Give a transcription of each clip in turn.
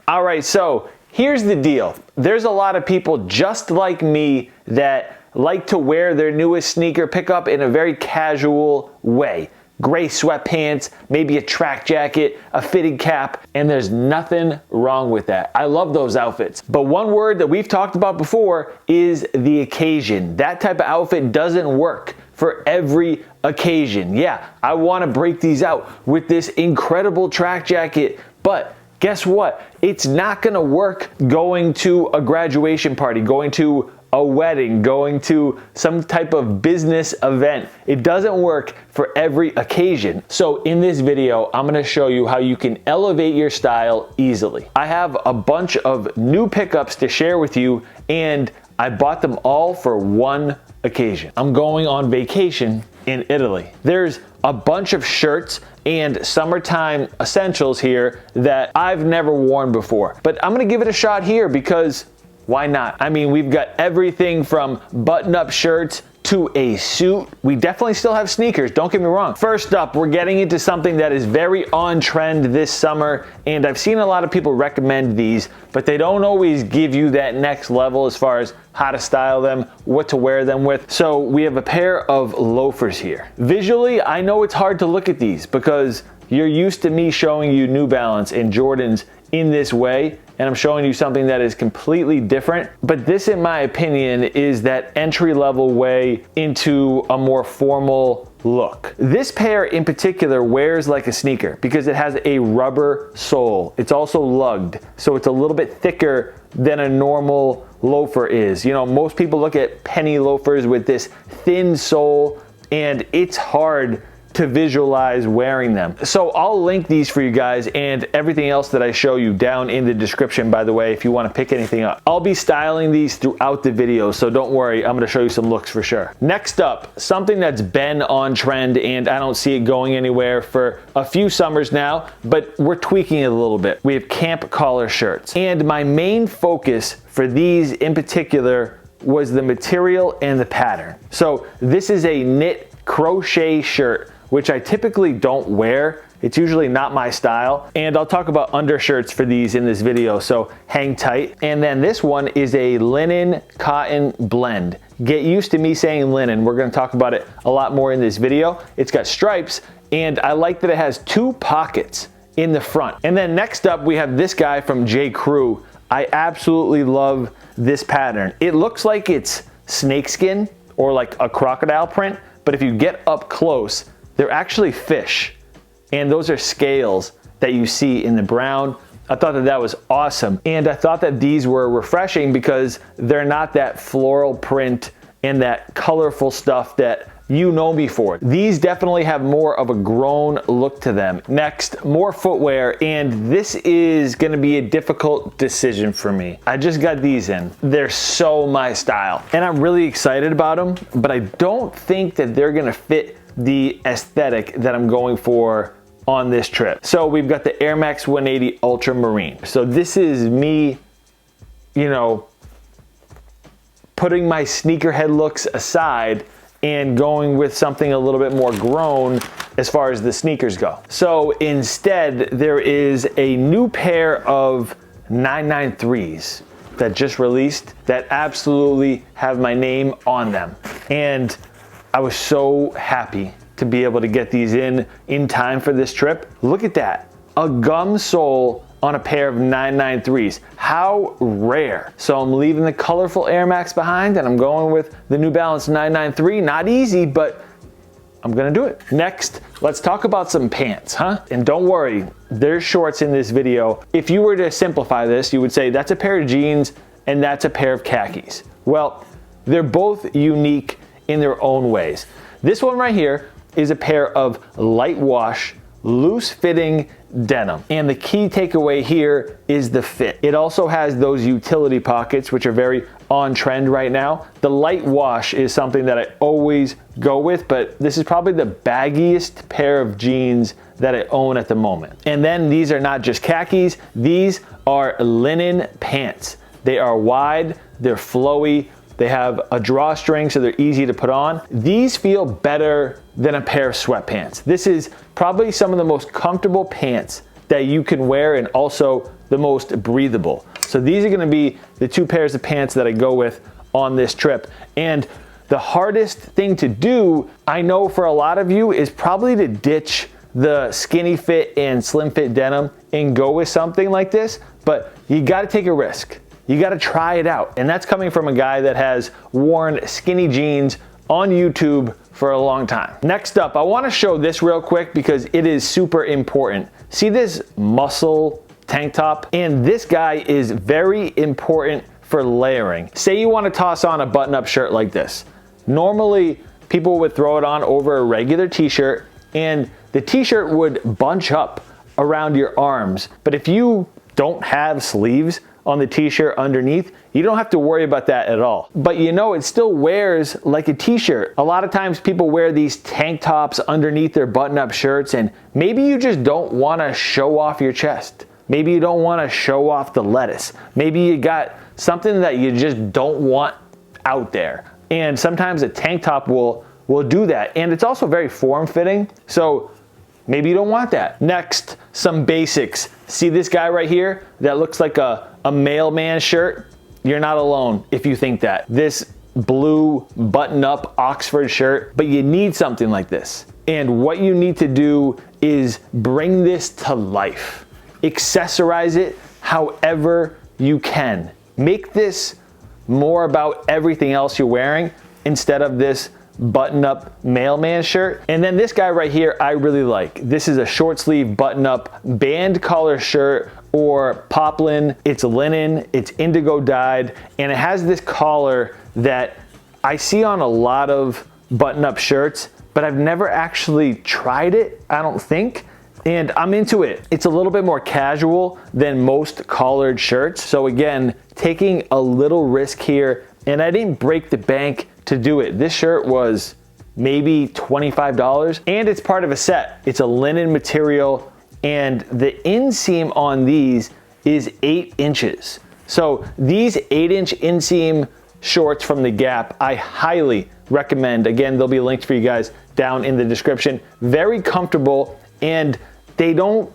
All right, so here's the deal. There's a lot of people just like me that like to wear their newest sneaker pickup in a very casual way. Gray sweatpants, maybe a track jacket, a fitted cap, and there's nothing wrong with that. I love those outfits. But one word that we've talked about before is the occasion. That type of outfit doesn't work for every occasion. Yeah, I want to break these out with this incredible track jacket, but guess what? It's not gonna work going to a graduation party, going to a wedding, going to some type of business event. It doesn't work for every occasion. So in this video, I'm gonna show you how you can elevate your style easily. I have a bunch of new pickups to share with you, and I bought them all for one occasion. I'm going on vacation in Italy. There's a bunch of shirts and summertime essentials here that I've never worn before, but I'm gonna give it a shot here because why not? I mean, we've got everything from button-up shirts to a suit. We definitely still have sneakers, don't get me wrong. First up, we're getting into something that is very on trend this summer, and I've seen a lot of people recommend these, but they don't always give you that next level as far as how to style them, what to wear them with. So we have a pair of loafers here. Visually, I know it's hard to look at these because you're used to me showing you New Balance and Jordans in this way, and I'm showing you something that is completely different. But this, in my opinion, is that entry-level way into a more formal look. This pair in particular wears like a sneaker because it has a rubber sole. It's also lugged, so it's a little bit thicker than a normal loafer is. You know, most people look at penny loafers with this thin sole, and it's hard to visualize wearing them. So I'll link these for you guys and everything else that I show you down in the description, by the way, if you want to pick anything up. I'll be styling these throughout the video, so don't worry, I'm going to show you some looks for sure. Next up, something that's been on trend and I don't see it going anywhere for a few summers now, but we're tweaking it a little bit. We have camp collar shirts, and my main focus for these in particular was the material and the pattern. So this is a knit crochet shirt, which I typically don't wear. It's usually not my style. And I'll talk about undershirts for these in this video, so hang tight. And then this one is a linen cotton blend. Get used to me saying linen. We're gonna talk about it a lot more in this video. It's got stripes, and I like that it has 2 pockets in the front. And then next up, we have this guy from J. Crew. I absolutely love this pattern. It looks like it's snakeskin or like a crocodile print, but if you get up close, they're actually fish, and those are scales that you see in the brown. I thought that that was awesome, and I thought that these were refreshing because they're not that floral print and that colorful stuff that you know me for. These definitely have more of a grown look to them. Next, more footwear, and this is gonna be a difficult decision for me. I just got these in. They're so my style, and I'm really excited about them, but I don't think that they're gonna fit the aesthetic that I'm going for on this trip. So we've got the Air Max 180 Ultramarine. So this is me, you know, putting my sneakerhead looks aside and going with something a little bit more grown as far as the sneakers go. So instead, there is a new pair of 993s that just released that absolutely have my name on them. And I was so happy to be able to get these in time for this trip. Look at that, a gum sole on a pair of 993s. How rare. So I'm leaving the colorful Air Max behind and I'm going with the New Balance 993. Not easy, but I'm gonna do it. Next, let's talk about some pants, huh? And don't worry, there's shorts in this video. If you were to simplify this, you would say that's a pair of jeans and that's a pair of khakis. Well, they're both unique in their own ways. This one right here is a pair of light wash, loose fitting denim. And the key takeaway here is the fit. It also has those utility pockets, which are very on trend right now. The light wash is something that I always go with, but this is probably the baggiest pair of jeans that I own at the moment. And then these are not just khakis, these are linen pants. They are wide, they're flowy, they have a drawstring so they're easy to put on. These feel better than a pair of sweatpants. This is probably some of the most comfortable pants that you can wear and also the most breathable. So these are gonna be the two pairs of pants that I go with on this trip. And the hardest thing to do, I know for a lot of you, is probably to ditch the skinny fit and slim fit denim and go with something like this, but you gotta take a risk. You gotta try it out. And that's coming from a guy that has worn skinny jeans on YouTube for a long time. Next up, I wanna show this real quick because it is super important. See this muscle tank top? And this guy is very important for layering. Say you wanna toss on a button-up shirt like this. Normally, people would throw it on over a regular t-shirt and the t-shirt would bunch up around your arms. But if you don't have sleeves on the t-shirt underneath, you don't have to worry about that at all. But you know, it still wears like a t-shirt. A lot of times people wear these tank tops underneath their button-up shirts, and maybe you just don't wanna show off your chest. Maybe you don't wanna show off the lettuce. Maybe you got something that you just don't want out there. And sometimes a tank top will do that. And it's also very form-fitting, so maybe you don't want that. Next, some basics. See this guy right here that looks like a mailman shirt? You're not alone if you think that. This blue button-up Oxford shirt, but you need something like this. And what you need to do is bring this to life. Accessorize it however you can. Make this more about everything else you're wearing instead of this button-up mailman shirt. And then this guy right here, I really like. This is a short sleeve button-up band collar shirt or poplin. It's linen, it's indigo dyed, and it has this collar that I see on a lot of button-up shirts, but I've never actually tried it, I don't think. And I'm into it. It's a little bit more casual than most collared shirts. So again, taking a little risk here, and I didn't break the bank to do it. This shirt was maybe $25, and it's part of a set. It's a linen material, and the inseam on these is 8 inches. So these 8-inch inseam shorts from the Gap, I highly recommend. Again, they'll be linked for you guys down in the description. Very comfortable, and they don't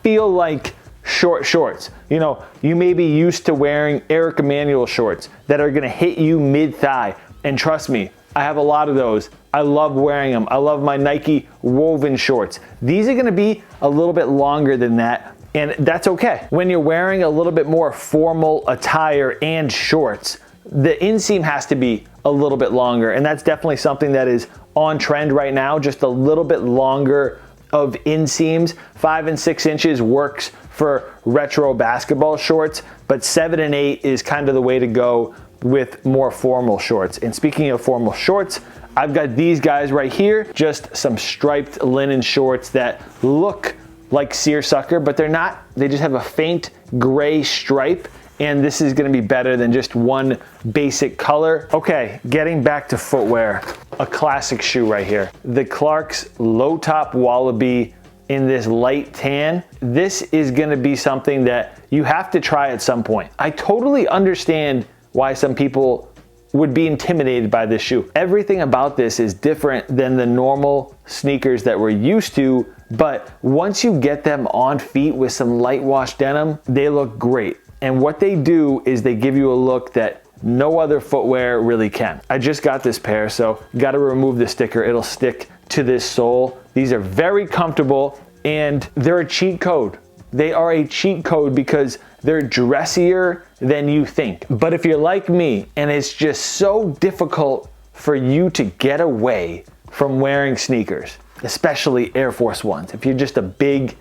feel like short shorts. You know, you may be used to wearing Eric Emanuel shorts that are gonna hit you mid-thigh. And trust me, I have a lot of those. I love wearing them. I love my Nike woven shorts. These are gonna be a little bit longer than that, and that's okay. When you're wearing a little bit more formal attire and shorts, the inseam has to be a little bit longer, and that's definitely something that is on trend right now, just a little bit longer of inseams. 5 and 6 inches works for retro basketball shorts, but 7 and 8 is kind of the way to go with more formal shorts. And speaking of formal shorts, I've got these guys right here, just some striped linen shorts that look like seersucker, but they're not. They just have a faint gray stripe, and this is gonna be better than just one basic color. Okay, getting back to footwear, a classic shoe right here. The Clark's low top Wallaby in this light tan. This is gonna be something that you have to try at some point. I totally understand why some people would be intimidated by this shoe. Everything about this is different than the normal sneakers that we're used to, but once you get them on feet with some light wash denim, they look great. And what they do is they give you a look that no other footwear really can. I just got this pair, so got to remove the sticker. It'll stick to this sole. These are very comfortable, and they're a cheat code. They are a cheat code because they're dressier than you think. But if you're like me and it's just so difficult for you to get away from wearing sneakers, especially Air Force Ones, if you're just a big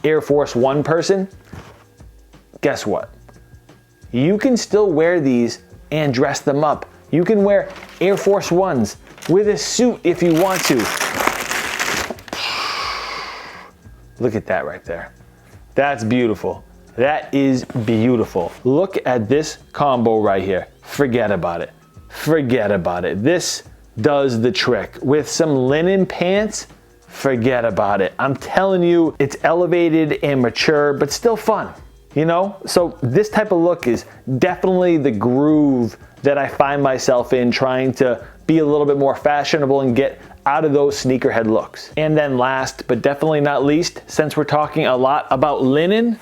Air Force One person, guess what? You can still wear these and dress them up. You can wear Air Force Ones with a suit if you want to. Look at that right there. That's beautiful. That is beautiful. Look at this combo right here. Forget about it. Forget about it. This does the trick. With some linen pants, forget about it. I'm telling you, it's elevated and mature, but still fun, you know? So this type of look is definitely the groove that I find myself in, trying to be a little bit more fashionable and get out of those sneakerhead looks. And then last, but definitely not least, since we're talking a lot about linen,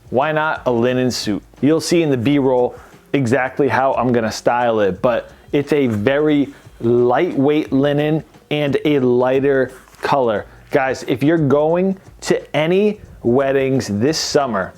why not a linen suit? You'll see in the B-roll exactly how I'm gonna style it, but it's a very lightweight linen and a lighter color. Guys, if you're going to any weddings this summer,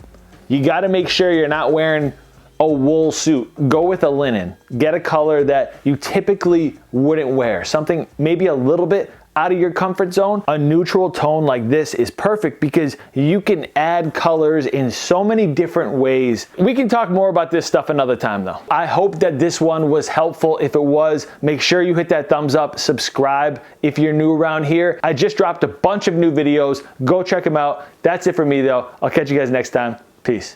you gotta make sure you're not wearing a wool suit. Go with a linen. Get a color that you typically wouldn't wear. Something maybe a little bit out of your comfort zone. A neutral tone like this is perfect because you can add colors in so many different ways. We can talk more about this stuff another time though. I hope that this one was helpful. If it was, make sure you hit that thumbs up, subscribe if you're new around here. I just dropped a bunch of new videos. Go check them out. That's it for me though. I'll catch you guys next time. Peace.